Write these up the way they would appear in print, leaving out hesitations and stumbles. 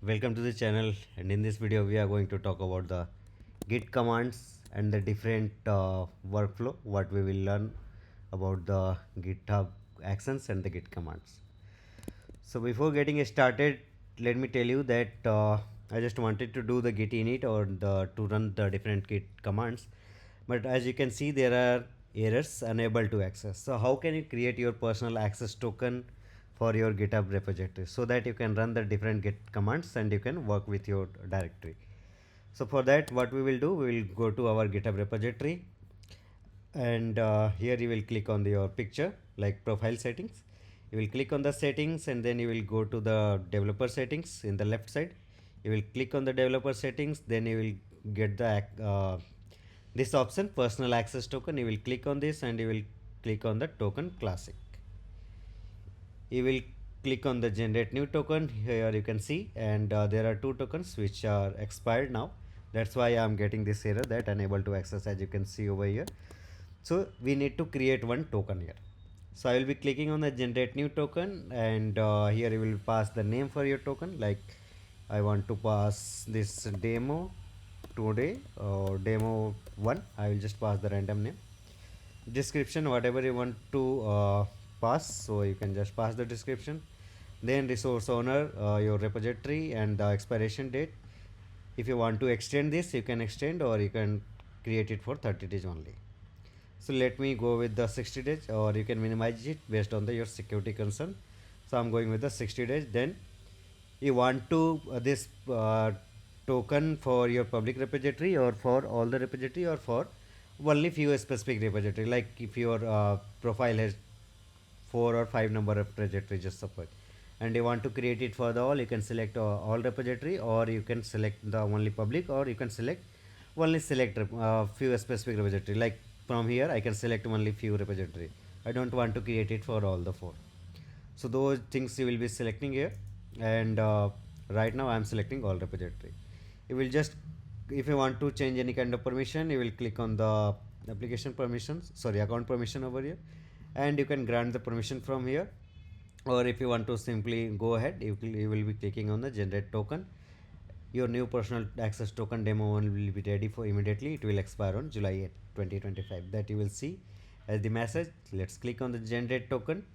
welcome to the channel, and in this video we are going to talk about the git commands and the different workflow what we will learn about the GitHub actions and the git commands. So before getting started, let me tell you that I just wanted to do the git init or to run the different git commands, but as you can see there are errors unable to access. So how can you create your personal access token for your GitHub repository so that you can run the different git commands and you can work with your directory? So for that, what we will do, we will go to our GitHub repository, and here you will click on your picture like profile settings. You will click on the settings and then you will go to the developer settings in the left side. You will click on the developer settings, then you will get the this option personal access token. You will click on this and you will click on the token classic. You will click on the generate new token. Here you can see, and there are two tokens which are expired now. That's why I'm getting this error that unable to access, as you can see over here. So we need to create one token here. So I will be clicking on the generate new token, and here you will pass the name for your token. Like I want to pass this demo today or demo 1. I will just pass the random name. Description, whatever you want to pass, so you can just pass the description. Then resource owner, your repository, and the expiration date. If you want to extend this, you can extend, or you can create it for 30 days only. So let me go with the 60 days, or you can minimize it based on your security concern. So I'm going with the 60 days. Then you want to this token for your public repository or for all the repository or for only few specific repository. Like if your profile has 4 or 5 number of repository, just suppose, and you want to create it for the all, you can select all repository, or you can select the only public, or you can select only select few specific repository. Like from here I can select only few repository. I don't want to create it for all the 4. So those things you will be selecting here, and right now I am selecting all repository. You will just, if you want to change any kind of permission, you will click on the application permissions, sorry, account permission over here, and you can grant the permission from here. Or if you want to simply go ahead, you will be clicking on the generate token. Your new personal access token demo 1 will be ready for immediately. It will expire on July 8, 2025. That you will see as the message. Let's click on the generate token,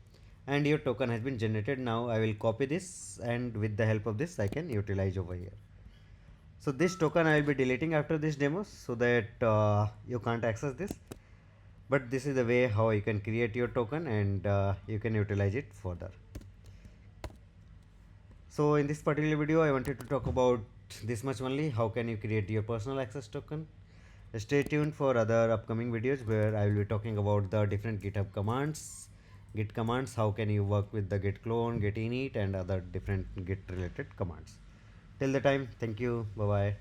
and your token has been generated. Now I will copy this, and with the help of this I can utilize over here. So this token I will be deleting after this demo, so that you can't access this. But this is the way how you can create your token, and you can utilize it further. So in this particular video I wanted to talk about this much only, how can you create your personal access token. Stay tuned for other upcoming videos where I will be talking about the different GitHub commands, git commands, how can you work with the git clone, git init, and other different git related commands. Till the time, thank you, bye bye.